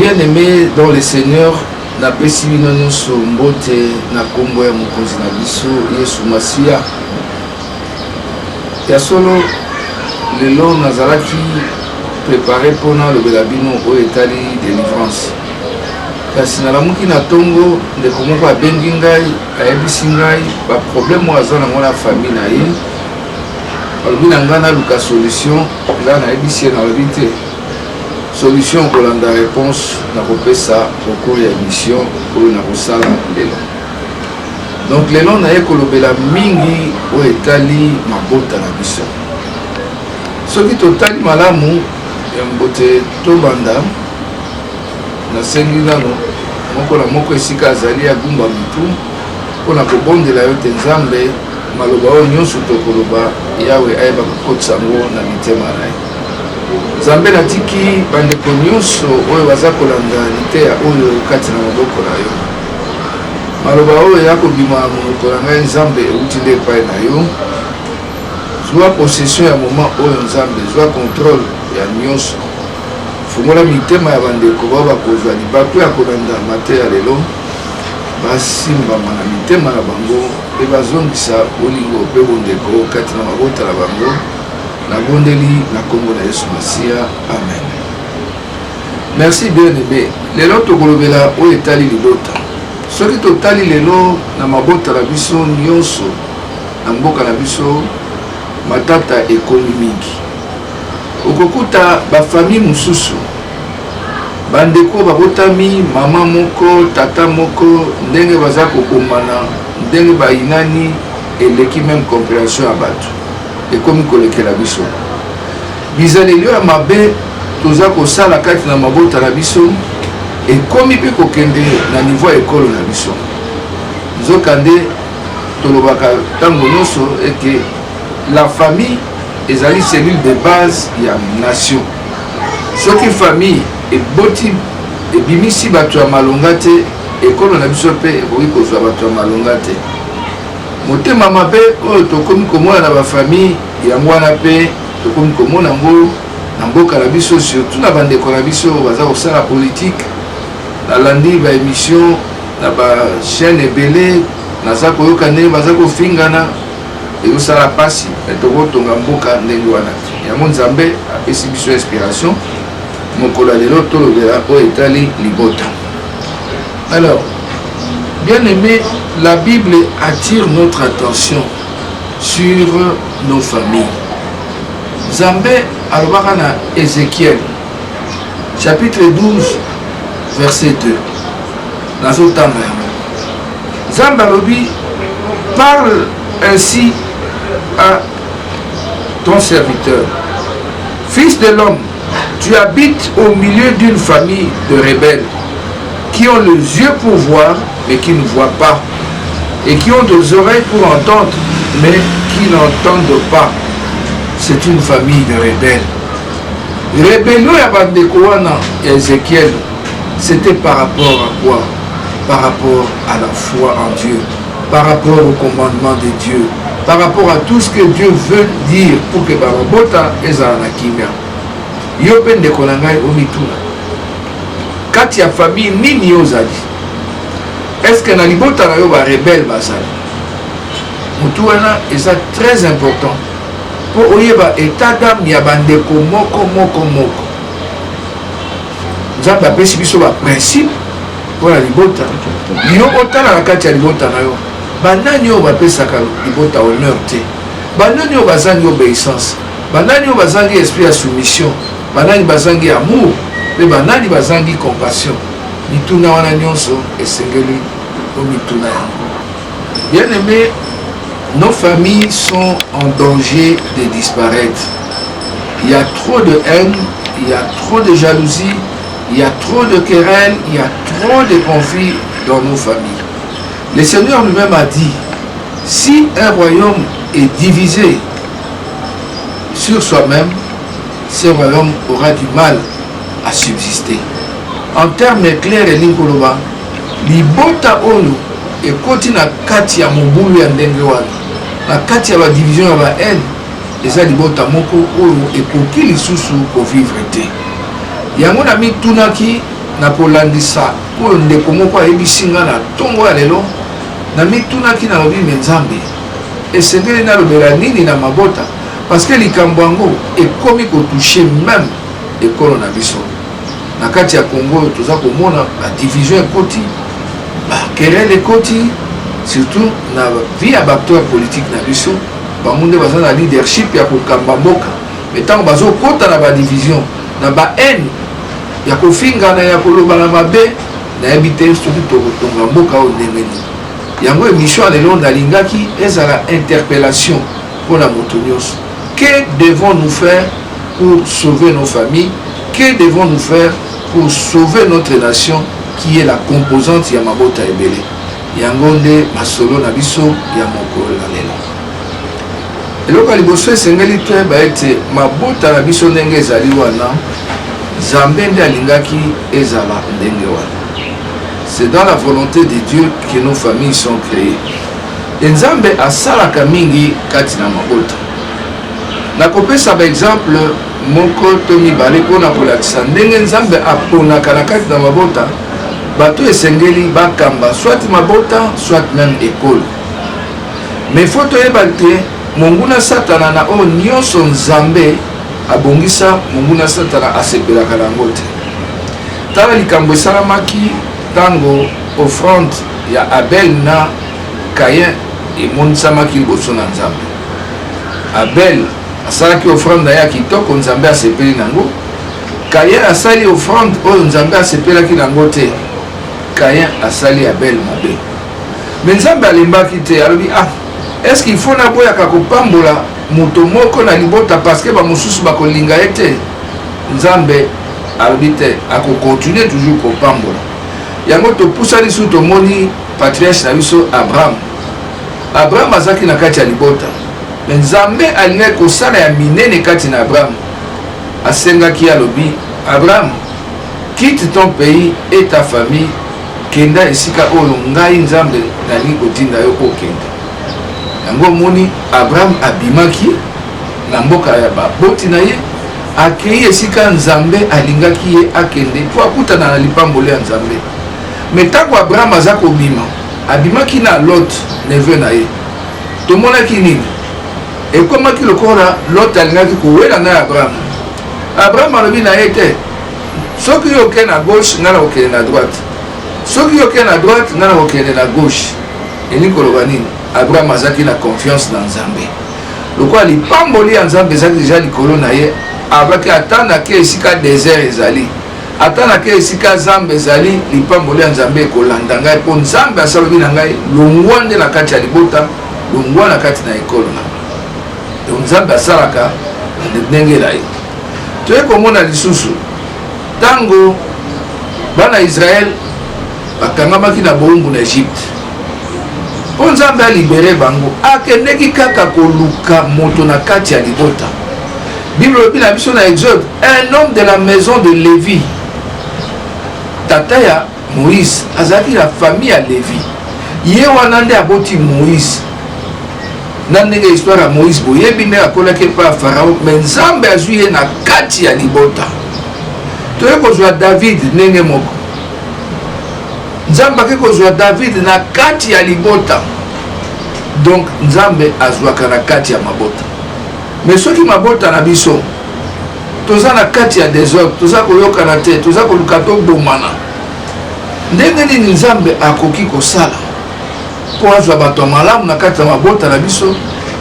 Bien-aimés dans le Seigneur, napesi bino nyonso mbote na kombo ya mokonzi na biso Yesu Masiya. Ya solo lelo nazalaki préparé pona lobela bino oyo etali délivrance. Kasi nalamuki na tongo ndeko moko abengi ngai ayebisi ngai baproblème oyo aza nango na famille na ye. Alobi na ngai naluka solution, ngai nayebisi ye nalobi te solution kolanda réponse na kopesa au cours ya émission oyo na kosala lelo. Donc lelo naye kolobela mingi oyo etali mabota na biso. Soki totali malamu ya mbote tobanda nasengi nano moko na moko esika azali agumba mitu mpona kobondela yo te Nzambe maloba oyo nyonso tokoloba Yawe ayeba kokotisa yango na mitema na ye. Nzambe natiki bandeko nyonso oyo baza kolanda liteya oyo kati na maboko na yo. Maloba oyo ya kobima monoko na ngai Nzambe euti nde epai na yo. Zwa possession ya moment oyo Nzambe, zwa contrôle ya nyonso. Fungola mitema ya bandeko bao bakozwa libaku ya kolanda mateya lelo basimbama na mitema na bango mpe bazongisa bolingo mpe bondeko kati na mabota na bango. Nabondeli na kombo na Yesu Masiya. Amen. Merci bien-aimé. Lelo tokolobela oyo etali libota. Soki totali lelo na mabota na biso nyonso na mboka na biso matata ekomi mingi. Okokuta bafamille mosusu bandeko babotami mama moko tata moko ndenge baza kokombana ndenge bayinani eleki même compréhension ya bato ekomi kolekela biso. Bizaleli ya mabe toza kosala kati na mabota na biso ekomi mpe kokende na niveau ya ekolo na biso. Nzokande tolobaka ntango nyonso eke la famille ezali cellule de base ya nation. Soki famille eboti ebimisi bato ya malonga te ekolo na biso mpe ekoki kozwa bato ya malonga te. Motema mabe oyo tokomi komona na bafamille yango wana mpe tokomi komona yango na mboka na biso, surtout na bandeko na biso baza kosala politique. Nalandi ba émission na ba chaîne ebele naza koyoka ndenge baza kofingana ekosala pasi tokotonga mboka ndenge wana te. Yango Nzambe apesi biso inspiration mokolo lelo tolobela oyo etali libota. Alors bien aimé, la Bible attire notre attention sur nos familles. Nzambe alobaka na Ézéchiel chapitre 12 verset 2. Nazotanga yango. Nzambe alobi parle ainsi à ton serviteur. Fils de l'homme, tu habites au milieu d'une famille de rebelles qui ont les yeux pour voir mais qui ne voient pas, et qui ont des oreilles pour entendre mais qui n'entendent pas. C'est une famille de rebelles. Rébellion ya bandeko wana ya Ézéchiel, c'était par rapport à quoi? Par rapport à la foi en Dieu, par rapport au commandement de Dieu, par rapport à tout ce que Dieu veut dire pour que barobota ezala na kimia. Yo pe ndeko na ngai omituna kati ya famille nini yo ozali? Est-ce que na libota na yo ba rebelle bazali? Mutu wana eza très important pour oyeba état d'âme ya bandeko moko moko moko. Nzambe apesi biso ba principe pour la libota. Yo otala na kati ya libota na yo banani oyo bapesaka libota honneur te, banani oyo bazangi obéissance, banani oyo bazangi esprit ya soumission, banani bazangi amour, mpe banani bazangi compassion. Mituna wana nyonso esengeli omituna yango. Bien aimé, nos familles sont en danger de disparaître. Il y a trop de haine, il y a trop de jalousie, il y a trop de querelles, il y a trop de conflits dans nos familles. Le Seigneur lui-même a dit, si un royaume est divisé sur soi-même, ce royaume aura du mal à subsister. En termes clairs et linkoloba, libota oyo ekoti na kati ya mobulu ya ndenge wana, na kati ya ba division ya ba haine, eza libota moko oyo ekoki lisusu kovivre te. Yango na mitunaki na kolandisa oyo ndeko moko ayebisi nga na ntongo ya lelo na mitunaki na lobi me Nzambe esengeli nalobela nini na mabota parce que likambo yango ekomi kotouche même ekolo na biso na kati ya Congo oyo toza komona badivision ekoti bakerele ekoti surtout na vie ya baacteur politique na biso bango nde baza na leadership ya kokamba mboka me ntango bazokota na badivision na bahaine ya kofingana ya kolobana mabe nayebi te soki tokotonga mboka oyo ndenge nini yango émission lelo nalingaki ezala interpellation mpona moto nyonso. Que devons-nous faire pour sauver nos familles? Que devons-nous faire pour sauver notre nation qui est la composante ya mabota ebele? Yango nde masolo na biso ya mokolo na lelo. Eloko ya liboso esengeli toyeba ete mabota na biso ndenge ezali wana Nzambe nde alingaki ezala ndenge wana. C'est dans la volonté de Dieu que nos familles sont créées. Et Nzambe asalaka mingi kati na mabota. Nakopesa ba exemple moko to mibale mpona kolakisa ndenge Nzambe aponaka na kati na mabota bato esengeli bakamba soit mabota soit même école. Mais faut toyeba te monguna satana na oyo nyonso Nzambe abongisa monguna satana asepelaka nango te. Tala likambo esalamaki tango offrande ya Abel na Caïn emondisamaki liboso na Nzambe. Abel asalaki offrande na ya kitoko Nzambe asepeli nango. Caïn asali offrande oyo Nzambe asepelaki nango te. Caïn asali Abel mabe. Mais Nzambe alembaki te alobi est-ce qu'il faut naboyaka kopambola moto moko na libota parce que bamosusu bakolinga ye te? Nzambe alobi te akokontinue toujours kopambola. Yango topusani su tomoni patriarche na biso Abraham. Abraham azaki na kati ya libota. Mais Nzambe alingaki kosala ya minene kati na Abraham. Asengaki alobi Abraham, quitte ton pays et ta famille, kenda esika oyo ngai Nzambe nali kotinda yo kokenda. Yango moni Abraham abimaki na mboka ya baboti na ye akei esika Nzambe alingaki ye akende po akutana na lipambolo ya Nzambe. Mais tango Abraham aza kobima abimaki na Lot neveu na ye. Tomonaki nini? Ekomaki lokola Lot alingaki kowela na Abraham. Abraham alobi na ye te soki yo okende na gauche nga na okende na droite, soki yo okende na droite nga na okende na gauche. Elingi koloba nini? Abraham azaki na confiance na Nzambe. Lokola lipamboli ya Nzambe ezaki deja likolo na ye, abaki atandaki esika désert ezali, atandaki esika Nzambe ezali, lipamboli ya Nzambe ekolanda ngai mpo Nzambe asalobi na ngai longwa nde na kati ya libota, longwa na kati na ekolo na ngai. Nzambe asalaka ndenge na ye. Toye komona lisusu tango bana Israël bakangamaki na bowumbu na Egypte. Po Nzambe alibere bango akendeki kaka koluka moto na kati ya libota. Bible lobi na biso na Exode, un homme de la maison de Lévi, tata ya Moïse azalaki la famille ya Lévi, ye wana nde aboti Moïse. Na ndenge histoire ya Moïse boyebi nde akolaki pa Farao, mais Nzambe azwi ye na kati ya libota. Toye kozwa David ndenge moko, Nzambe ake kozwa David na kati ya libota. Donc Nzambe azwaka na kati ya mabota. Mais soki mabota na biso toza na kati ya désordre, toza koyokana te, toza koluka tobomana, ndenge nini Nzambe akoki kosala po azwa bato ya malamu na kati ya mabota na biso,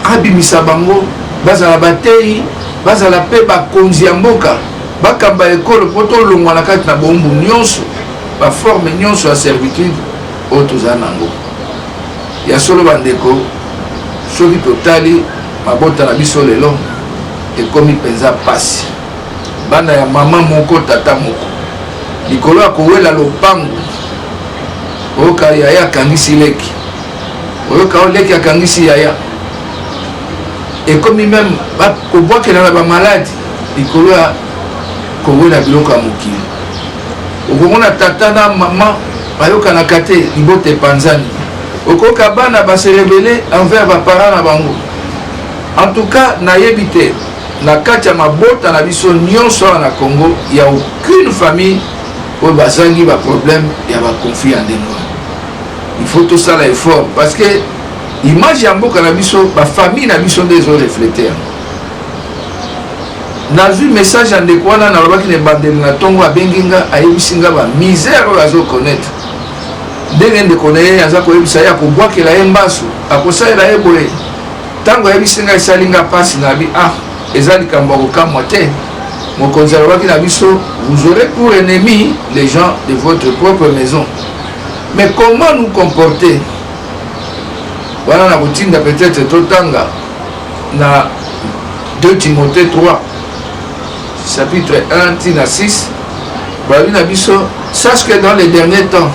abimisa bango bazala bateyi, bazala pe bakonzi ya mboka, bakamba ekolo po tolongwa na kati na bombu nyonso, baforme nyonso ya servitude oyo toza nango. Ya solo bandeko, soki totali mabota na biso lelo ekomi penza pasi. Bana ya mama moko tata moko likolo ya kowela lopango, oyoka yaya akangisi leki, oyoka leki akangisi yaya, ekomi meme kobwakela na bamaladi likolo ya kowela biloko ya mokili. Okomona tata na mama bayokanaka te libota epanzani, okoka bana base rebele envers baparent na bango. En tout cas nayebi te na kati ya mabota na biso nyonso na Congo, il y a aucune famille oyo bazangi baproblème ya baconflit ya ndenge wana. Il faut tosala effort parce que image ya mboka na biso bafamille na biso nde ezoreflete yango. Nazwi message ya ndeko wana nalobaki na ebandeli na ntongo abengi nga ayebisi nga bamisère oyo azokonaître ndenge ndeko na ye aza koyebisa ye akobwakela ye mbasu akosalela ye boye ntango ayebisi nga esali nga mpasi na bi eza likambo ya kokamwa te. Mokonzi alobaki na biso vous aurez pour ennemi les gens de votre propre maison. Mais comment nous comporter? Voilà na kotinda peut-être totanga na 2 Timothée 3 chapitre 1 tina 6 balobi na biso sache que dans les derniers temps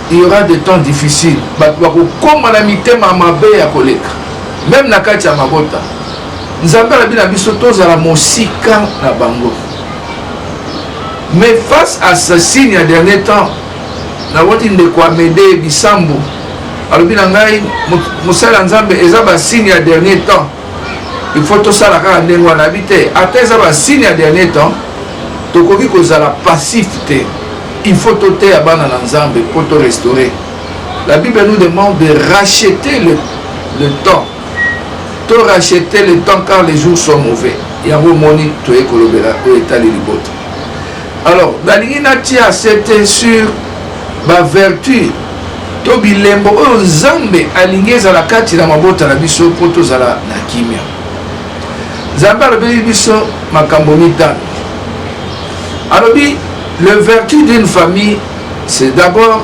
il y aura des temps difficiles. Bato bakokoma na mitema mabe ya koleka même na kati ya mabota. Nzambe alobi na biso tozala mosika na bango. Mais face à ce signe ya dernier temps nawoti ndeko Amede Bisambo alobi na ngai mosala nzambe eza basigne ya dernier temps. Il faut tosala kaka ndenge wana abi te ata eza basigne ya dernier temps tokoki kozala passif te. Il faut toteya bana na nzambe po to restaurer. La Bible nous demande de racheter le temps. To racheter le temps car les jours sont mauvais. Yango moni toye kolobela o etali libota. Alors balingi natia c'était sur ba vertu to bilembo oyo nzambe alingi ezala kati na mabota na biso po tozala na kimia. Nzambe alobi biso makambo mitano. Alobi le vertu d'une famille c'est d'abord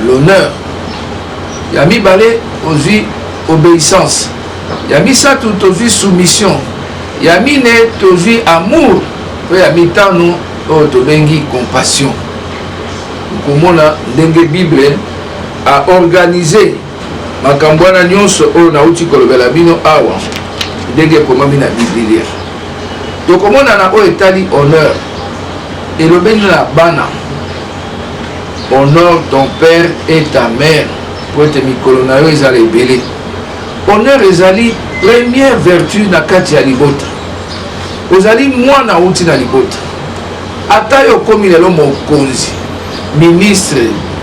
l'honneur. Ya mibale ozwi obéissance. Ya misatu tozwi soumission. Ya mine tozwi amour. Po ya mitano oyo tobengi compassion. Komona ndenge Bible a organisé makambo wana nyonso oyo nauti kolobela bino awa ndenge ekomami na Biblia. Tokomona na oyo etali honneur elobeli na bana honore ton père et ta mère po ete mikolo na yo ezala ebele. Honneur ezali première vertu na kati ya libota. Ozali mwana uti na libota ata yo komi lelo mokonzi ministre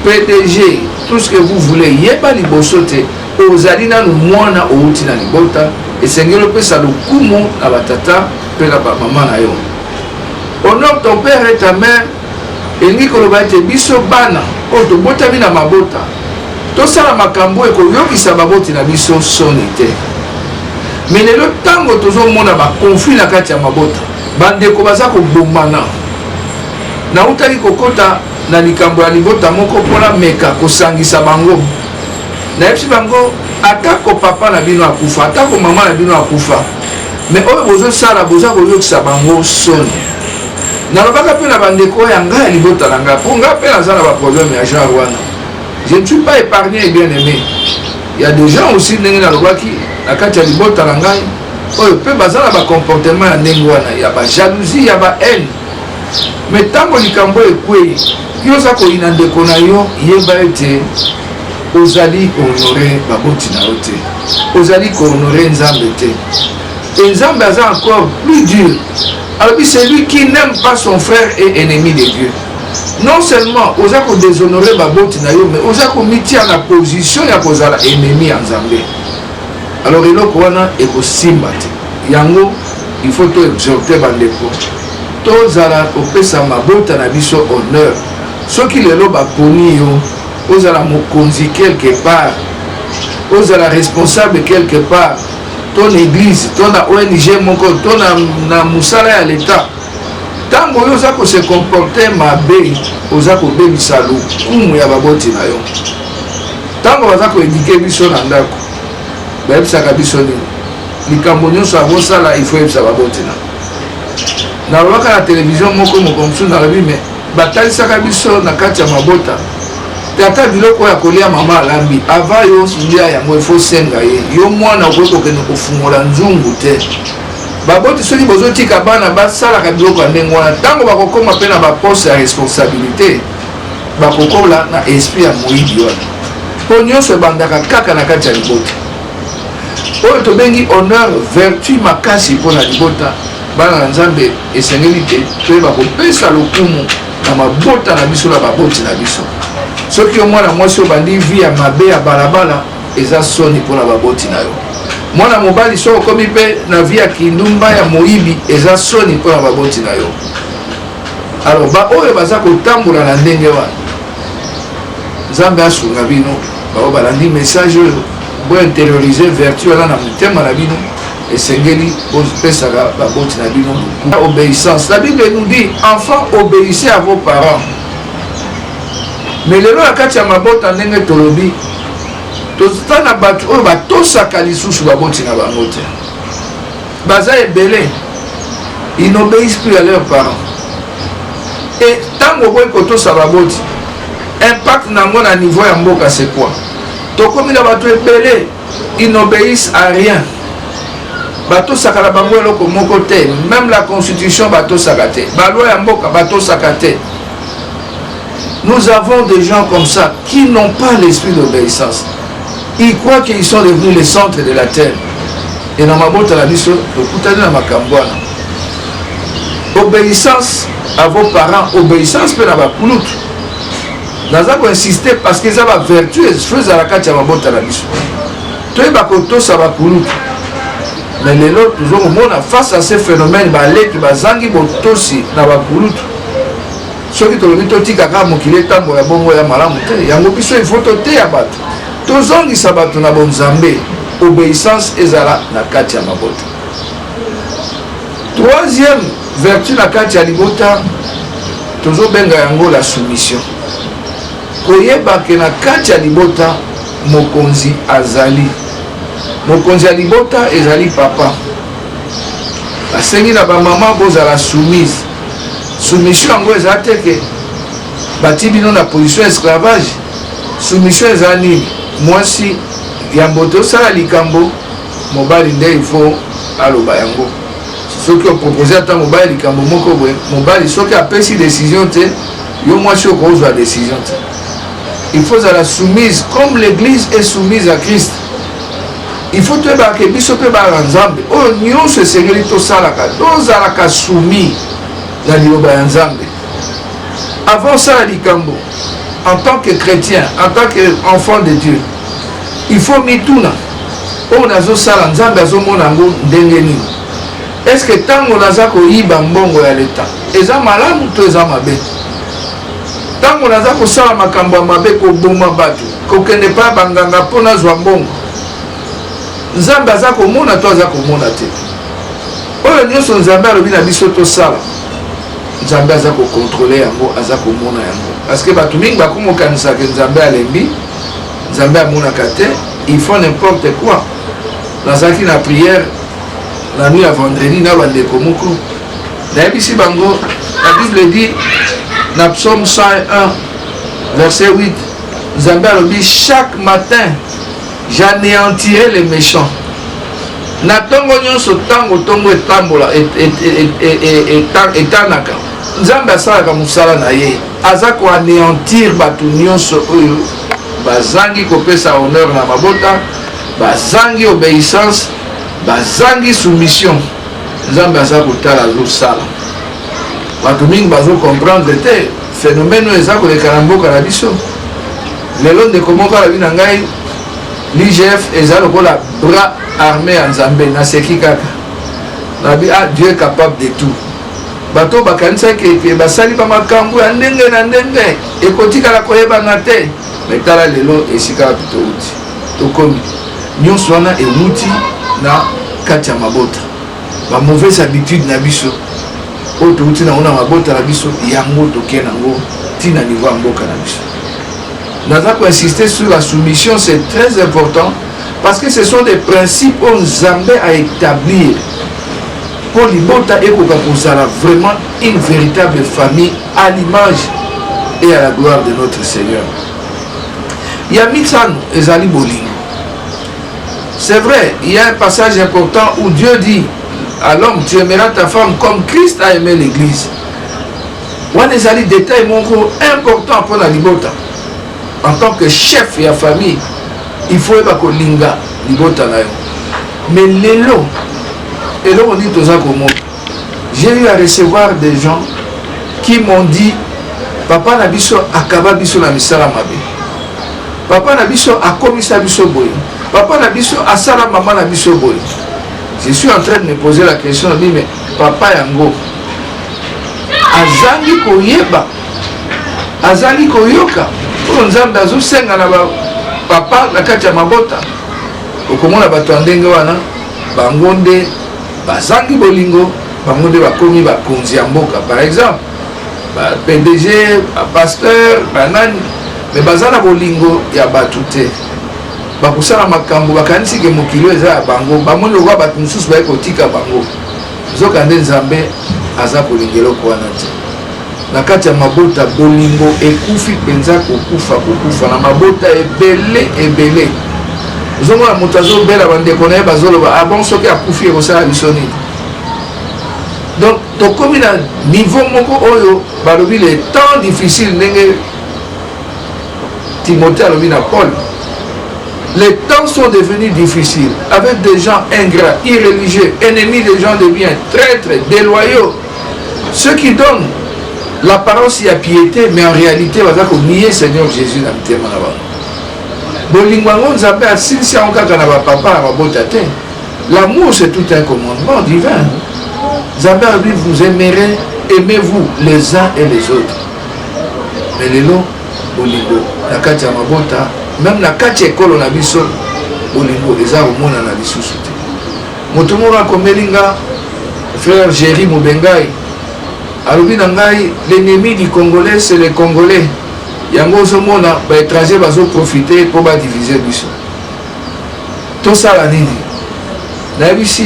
PDG tout ce que vous voulez yeba liboso te ozali nanu mwana outi na libota esengeli opesa lokumu na batata mpe na bamama na yo. Honore ton père et ta mère elingi koloba ete biso bana oyo tobotami na mabota tosala makambo ekoyokisa baboti na biso soni te. Me lelo ntango tozomona bakonflit na kati ya mabota bandeko baza kobombana nautaki kokota na likambo ya libota moko mpona meka kosangisa bango. Nayebisi bango atako papa na bino akufa atako mama na bino akufa me oyo bozosala boza koyokisa bango soni. Nalobaka mpe na bandeko ya ngai ya libota na ngai mpo ngai mpe naza na baproblème ya genre wana. Je ne suis pas épargné et bien aimé. Il y a des gens aussi ndenge nalobaki na kati ya libota na ngai oyo mpe baza na bacomportement ya ndenge wana ya bajalousie ya bahaine. Me ntango likambo ekwei yo oza koyina ndeko na yo yeba ete ozali kohonore baboti na yo te, ozali kohonore nzambe te. Et nzambe aza encore plus dur. Alors celui qui n'aime pas son frère est ennemi de Dieu. Non seulement oza ko déshonorer baboti na yo mais oza ko mitia na position ya kozala ennemi ya nzambe. Alors eloko wana ekosimba te. Yango il faut to exhorter bandeko. Tozala kopesa mabota na biso honneur. Soki lelo baponi yo ozala mokonzi quelque part, ozala responsable quelque part, ton église, ton ONG moko, ton na musala ya l'état. Tango yo oza ko se comporter mabe, oza ko bebisa lokumu ya baboti na yo. Tango baza ko éduquer biso na ndako, bayebisaka biso nini likambo nyonso akosala il faut yebisa baboti na nalobaka na télévision moko mosu nalobi me batalisaka biso na kati ya mabota te ata biloko ya kolia mama alambi ava yo lia yango ifo senga ye yo mwana okoki kokende kofungola nzungu te. Baboti soki bozotika bana basalaka biloko ya ndenge wana ntango bakokoma mpe na baposte ya responsabilité bakokola na esprit ya moyibi wana mpo nyonso ebandaka kaka na kati ya libota oyo tobengi honneur vertu makasi mpo na libota. bana nzambe esengeli te toyeba kopesa lokumu na mabota na biso na baboti na biso soki omwana mwasi obandi vi ya mabe ya balabala eza soni mpona baboti na yo mwana mobali soki okomi mpe na vi ya kindumba ya moyibi eza soni mpona baboti na yo alors baoyo baza kotambola na ndenge wana nzambe asunga bino bao balandi message oyo bointérioriser vertu wana na motema na bino esengeli bopesaka baboti na bino obéissance. La Bible nous dit enfants obéissez à vos parents mais lelo na kati ya mabota ndenge tolobi toza na bato oyo batosaka lisusu baboti na bango te baza ebele ils n'obéissent plus à leurs parents et ntango boyi kotosa baboti impact nango na niveau ya mboka c'est quoi tokomi na bato ebele ils n'obéissent à rien batosaka na bango eloko moko te même la constitution batosaka te baloi ya mboka batosaka te. Nous avons des gens comme ça qui n'ont pas l'esprit d'obéissance. Ils croient qu'ils sont devenus le centre de la terre. Et dans ma botte à la biso, obéissance à vos parents, obéissance peut avoir poulout. Nous avons insisté parce qu'ils ont la vertu et choses à la carte à ma botte à la biso. Tout est bakoto ça va poulout. Mais les autres, toujours au monde, face à ces phénomènes, les zangi botosi na ba poulout. Soki tolobi totikaka mokili etambola bongo ya malamu te yango biso il faut toteya bato tozongisa bato na bonzambe obéissance ezala na kati ya mabota. Troisième vertu na kati ya libota tozobenga yango la soumission. Koyeba ke na kati ya libota mokonzi azali mokonzi ya libota ezali papa basengi na bamama bozala soumise. Soumission yango eza te ke bati bino na position esclavage. Soumission eza nini? Mwasi ya mbote osala likambo mobali nde il faut aloba yango. Soki opropose ata mobali likambo moko boye mobali soki apesi décision te yo mwasi okozwa décision te. Il faut la soumise comme l'église est soumise à Christ. Il faut toyeba ke biso mpe bana nzambe oyo nyonso esengeli tosalaka tozalaka soumis na liloba ya nzambe. Avant ça likambo en tant que chrétien, en tant qu'enfant de Dieu, il faut mituna oyo nazosala nzambe azomona yango ndenge nini. Est-ce que ntango naza koyiba mbongo ya leta eza malamu to eza mabe? Ntango naza kosala makambo ya mabe koboma bato kokende pa banganga mpo nazwa mbongo nzambe aza komona to aza komona te? Oyo nyonso nzambe alobi na biso tosala nzambe aza kokontrole yango aza komona yango parce que bato mingi bakomokanisaka nzambe alembi nzambe amonaka te. Il faut n'importe quoi. Nazaki na prière la nuit à vendredi na bandeko moko nayebisi bango la Bible dit na psaume 101 verset 8 nzambe alobi chaque matin j'anéantirai les méchants. Na tongo nyonso tango tongo etambola etanaka nzambe asalaka mosala na ye aza koanéantir bato nyonso oyo bazangi kopesa honneur na mabota bazangi obéissance bazangi soumission. Nzambe aza kotala azosala bato mingi bazocomprendre te phénomène oyo eza koleka na mboka na biso lelo ndeko moko alobi na ngai l'IGF eza lokola bras armé ya nzambe naseki kaka nabi Dieu est capable de tout. Bato bakanisaki ke basali ba makambo ya ndenge na ndenge ekotikala koyebana te mais tala lelo esika touti tokomi nyonso wana ewuti na kati ya mabota ba mauvaise habitude na biso oyo touti na ona mabota na biso yango toke nango tina niveau ya mboka na biso. Naza ko insister sur la soumission, c'est très important parce que ce sont des principes que Nzambe a établir pour libota ekoka kozala vraiment une véritable famille à l'image et à la gloire de notre Seigneur. Il y a mitano ezali bolingo. C'est vrai, il y a un passage important où Dieu dit à l'homme, tu aimeras ta femme comme Christ a aimé l'église. Wana ezali détail moko important pour la libota. En tant que chef de la famille, il faut que libota na yo. Mais lelo on dit toza komo j'ai eu à recevoir des gens qui m'ont dit papa na biso akaba biso na misala mabe, papa na biso akomisa biso boye, papa na biso asala mama na biso boye. Je suis en train de me poser la question, mais papa yango azangi koyeba, azangi koyoka pour nzambe azosenga na papa na kati ya mabota. Okomona bato ndenge wana bango nde bazangi bolingo, bango nde bakomi bakonzi ya mboka. Par exemple PDG, pasteur, banani, mais bazana bolingo ya bato te. Bakusala makambo bakanisi ke mokilo eza ya bango, bamoni lokwa bato mosusu baye kotika bango. Nzokande nzambe aza kolingelo kwana te. Na kati ya mabota bolingo ekufi penza kokufa na mabota ebele. Zomona moto azobela bandeko na ye bazoloba abon soki akufi ekosala biso nini. Donc tokomi na niveau moko oyo balobi le temps difficile ndenge Timothée alobi na Paul. Les temps sont devenus difficiles avec des gens ingrats, irréligieux, ennemis des gens de bien, traîtres, déloyaux, ceux qui donnent l'apparence et la piété, mais en réalité, on va nier Seigneur Jésus dans le thème. L'amour, c'est tout un commandement divin. Zambé a dit, vous aimerez, aimez-vous les uns et les autres. Mais les lots, Bolingo, la Katia Mabota, même la Katia Ekolo na biso, Bolingo, les arts au monde en a dissous. Motomora Komelinga, frère Jerry Moubengaï, alobi na ngai, l'ennemi du Congolais, c'est les Congolais. Yango somona, ba étranger bazo profiter pour ba diviser biso. Tout ça la nini. Na bisi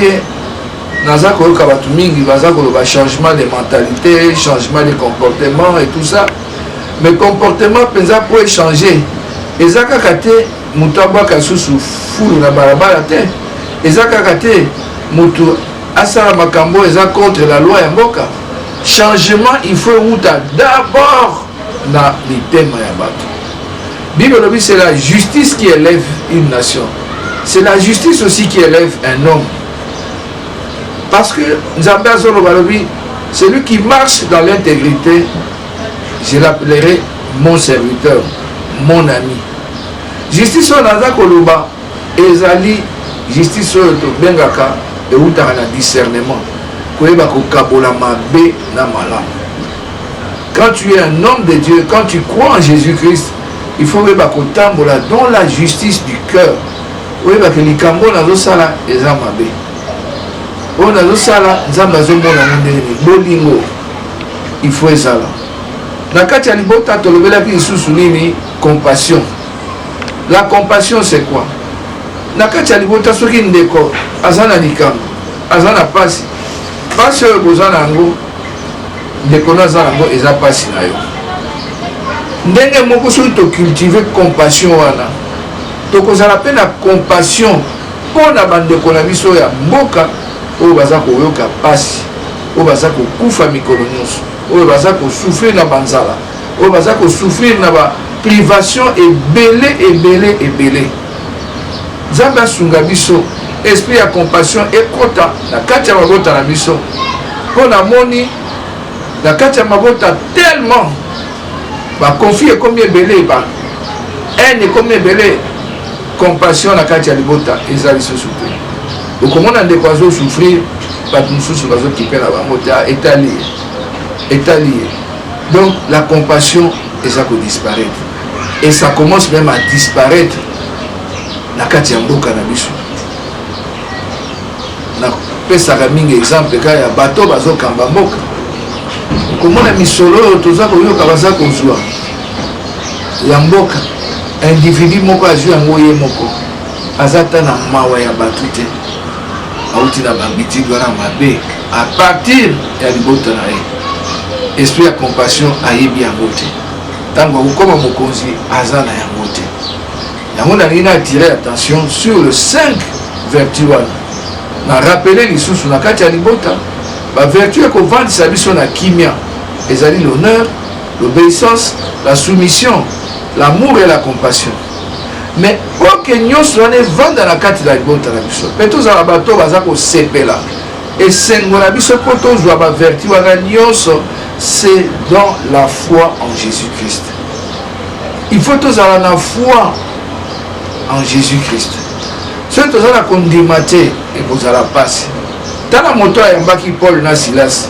naza koyoka batu mingi baza koloba changement de mentalité, changement de comportement et tout ça. Mais comportement penza pour échanger. Ezaka kate mutu abwaka susu fulu na barabara te. Ezaka kate mutu asala makambo eza contre la loi ya mboka. Changement, il faut d'abord dans les thèmes ya bato. Bible dit c'est la justice qui élève une nation. C'est la justice aussi qui élève un homme. Parce que Nzambe Azolo Balobi, celui qui marche dans l'intégrité, je l'appellerai mon serviteur, mon ami. Justice on a koloba ezali justice to bengaka et utaka na discernement. Quand tu es un homme de Dieu, quand tu crois en Jésus-Christ, il faut que dans la justice du cœur. Il faut ça. Compassion. La compassion c'est quoi? Parce que vous avez des connaissances et ça passe là. Ndenge moko so to cultiver compassion wana. To kozala pe na compassion pour na bande ko na biso ya mboka o baza ko yoka pasi. O baza ko kufa mikolo nyonso. O baza ko souffrir na banzala. O baza ko souffrir na ba privation ebele. Zamba sunga biso esprit ya compassion ekota na kati ya mabota na biso. Pour la moni la kati ya mabota tellement ba confie comme belé ba haine comme belé compassion la kati ya libota ezali sosute. Donc comment on ndeko azo souffrir pas mususu bazo kiper na bango ta étalé. Donc la compassion eza ko disparaître et ça commence même à disparaître na kati ya mboka na biso. Na pesaka mingi exemple ka ya bato bazokamba mboka komona misolo toza koyoka baza kozwa ya mboka individu moko azwi yango ye moko azata na mawa ya bato te auti na bambitidi wana mabe à partir ya libota na ye esprit ya compassion ayebi yango te ntango akokoma mokonzi aza na yango te yango nalingi na attirer attention sur le 5 vertu wana na rappeler lisusu na kati ya libota ba vertu ya kovandisa biso na kimia ezali l'honneur, l'obéissance, la soumission, l'amour et la compassion. Mais pour que nyonso ane vanda na kati la libota na biso peto za bato baza ko sepela Et sengola biso poto zwa ba vertu wana nyonso, c'est dans la foi en Jésus-Christ. Il faut tous avoir la foi en Jésus-Christ. Si tous avez la condamnation et vous allez passer. Tant la moto a yambaki Paul na Silas.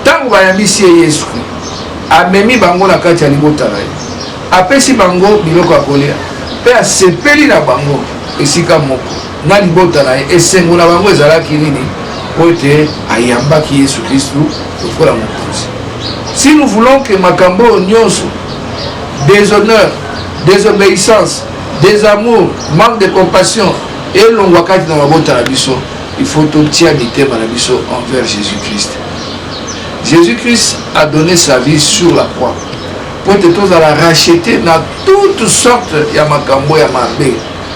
Tant que vous avez mis Jésus, a memi bango na kati ya libota na ye. Apesi bango biloko ya kolia. Pe asepeli na bango esika moko na libota na ye. Esengo na bango ezalaki nini? Pote ayambaki Yesu Kristu lokola mokonzi. Si nous voulons que makambo nyonso, déshonneur, désobéissance, désamour, manque de compassion et l'ongwakati na mabota na biso, il faut tia mitema na biso envers Jésus-Christ. Jésus-Christ a donné sa vie sur la croix pour que tous à la racheter dans toutes sortes ya makambo ya mabe.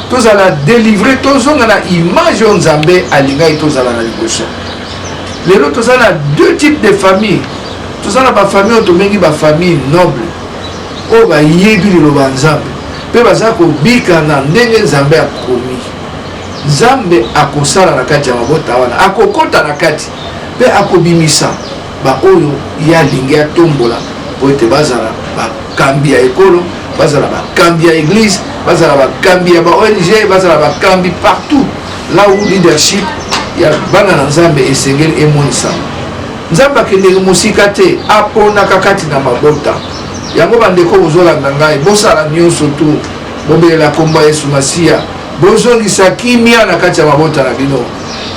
Tous à la délivrer, tous à la image de Nzambe alinga et tous à la liboso. Les autres tous à la deux types de familles. Tous à la famille automengi ba famille noble. O ba yebi le Nzambe. Pe baza ko bika na ndenge Nzambe akomi. Nzambe akosala na kati ya mabota wana. Akokota na kati. Pe akobimisa. Ba oyo ya lingi ya tombola po ete bazala ba kambi ya ekolo, bazala ba kambi ya église, bazala ba kambi ya ba ONG, bazala ba kambi partout là où leadership ya bana na Nzambe esengeli emonisama. Nzambe akendeki mosika te aponaka kati na mabota. Yango bandeko bozolanda ngai bosala nyonso tu bobelela komba Yesu Masiya bozongisa kimia na kati ya mabota na bino.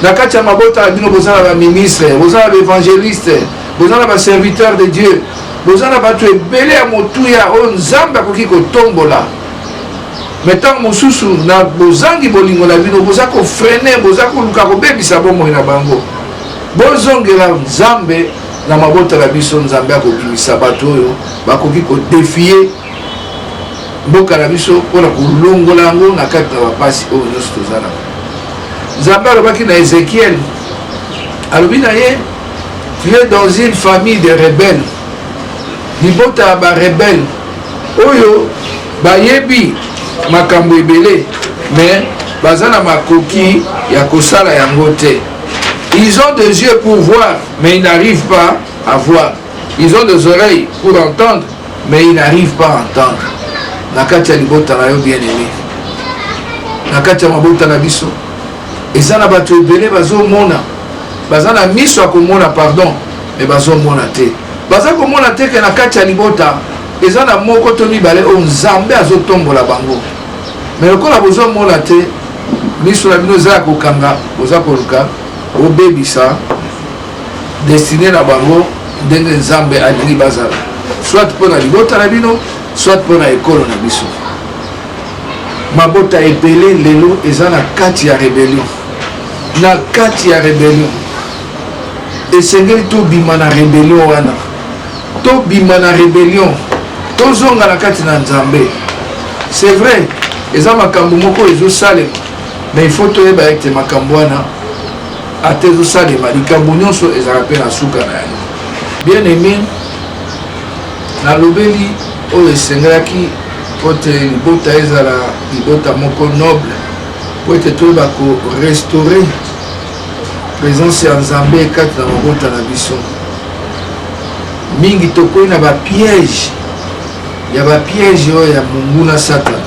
Na kati ya mabota na bino bozala ba ministre, bozala ba évangéliste, bozala ba serviteur de Dieu, bozala bato ebele ya motuya oyo Nzambe akoki kotombola. Metango mosusu na bozangi bolingo na bino boza kofrene, boza koluka kobebisa bomoi na bango. Bozongela Nzambe na mabota na biso, Nzambe akobimisa bato oyo bakoki kodefie mboka na biso mpona kolongola yango na kati na bapasi oyo nyonso tozala. Nzambe alobaki na Ézéchiel, alobi na ye, tu es dans une famille de rebelles. Libota ya ba rebelle oyo bayebi makambo ebele mais baza na makoki ya kosala yango te. Ils ont des yeux pour voir mais ils n'arrivent pas à voir. Ils ont des oreilles pour entendre mais ils n'arrivent pas à entendre. Na kati ya libota na yo bien aimé, na kati ya mabota na biso eza na bato ebele bazomona, baza na miso ya komona pardon mais bazomona te. Baza komona te ke na kati ya libota eza na moko to mibale oyo Nzambe azotombola bango. Mais lokola bozomona te, miso na bino eza ya kokanga, boza koluka obebisa destiné na bango ndenge Nzambe alingi bazala, soit mpona libota na bino, soit mpona ekolo na biso. Mabota ebele lelo eza na kati ya rébellion. Na kati ya rébellion esengeli tobima na rébellion wana, tobima na rébellion, tozonga na kati na Nzambe. C'est vrai eza makambo moko ezosalema mais il faut toyeba ete makambo wana ate ezosalema likambo nyonso ezala mpe na suka na yango. Bien aimé, nalobeli oyo esengelaki po te libota ezala libota moko noble, po ete toyeba korestaurer présence ya Nzambe kati na mabota na biso. Mingi tokoyi na bapiège ya bapiège oyo ya monguna Satan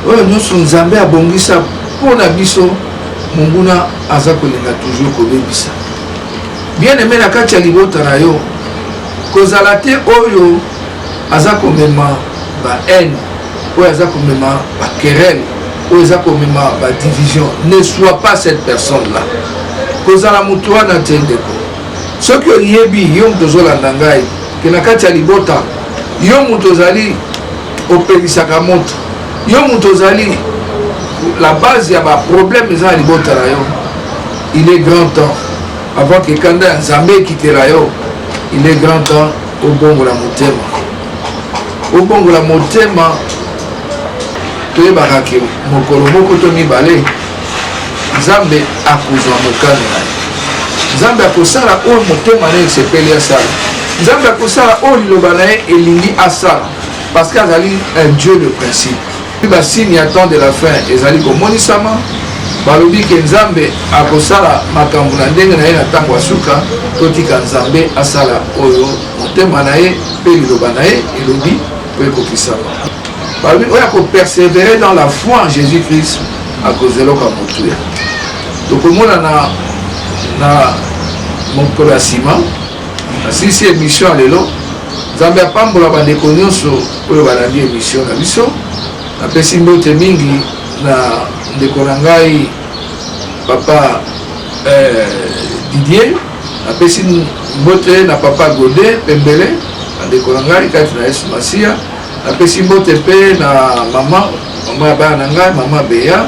oyo nyonso Nzambe abongisa mpo na biso. Monguna aza kolinga toujours kobebisa. Bien aimé, na kati ya libota na yo kozala te oyo aza komema ba haine, oyo aza komema ba querelle, oyo aza komema ba division. Ne sois pas cette personne là. Kozala mutu wana te ndeko. Soki oyebi yo mutu ozolanda ngai ke na kati ya libota yo mutu ozali opelisaka moto, yo mutu ozali la base ya ba problème eza libota na yo. Il est grand temps avant que kanda ya Nzambe ekitela yo, il est grand temps obongola motema. Obongola motema toyebaka ke mokolo moko to mibale Nzambe akozwa mokano na ye. Nzambe akosala oyo motema na ye esepeli asala. Nzambe akosala oyo liloba na ye elingi asala parce qu'azali un Dieu de principe. Basigne ya temps de la fin ezali komonisama, balobi ke nzambe akosala makambo na ndenge na ye na ntango asuka totika nzambe asala oyo motema na ye mpe liloba na ye elobi mpo ekokisama balobi oyo akopersévérer dans la foi en Jésus-Christ akozwa eloko ya motuya tokomona na mokolo ya nsima asilisi émission ya lelo nzambe apambola bandeko nyonso oyo balandi émission na biso napesi mbote mingi na ndeko na ngai papa Didier napesi mbote na papa Godé Pembele ndeko na ngai kati na Yesu Masia napesi mbote mpe na mama ya bana na ngai mama Beya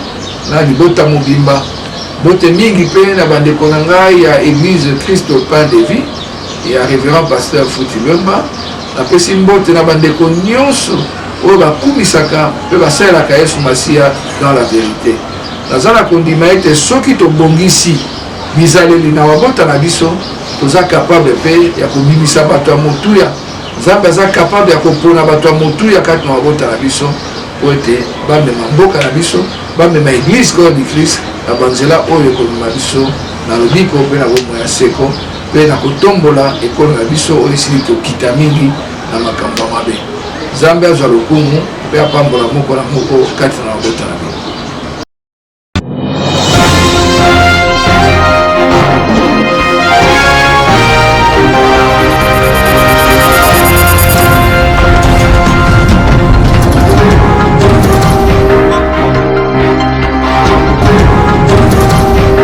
na libota mobimba mbote mingi mpe na bandeko na ngai ya église Christ au pain de vie ya révérend pasteur Futilwemba napesi mbote na bandeko nyonso oyo bakumisaka mpe basalelaka Yesu Masia dans la vérité nazala kondima ete soki tobongisi bizaleli na wabota na biso toza capable mpe ya kobimisa bato ya motuya nzambe aza capable ya kopona bato ya motuya kati na wabota na biso po ete bamema mboka na biso bamema église corps du Christ na banzela oyo ekomema biso na lobiko mpe na bomoi ya seko mpe na kotombola ekolo na biso oyo esili tokita mingi na makambo ya mabe nzambe azwa lokumu mpe apambola moko na moko kati na wabota na biso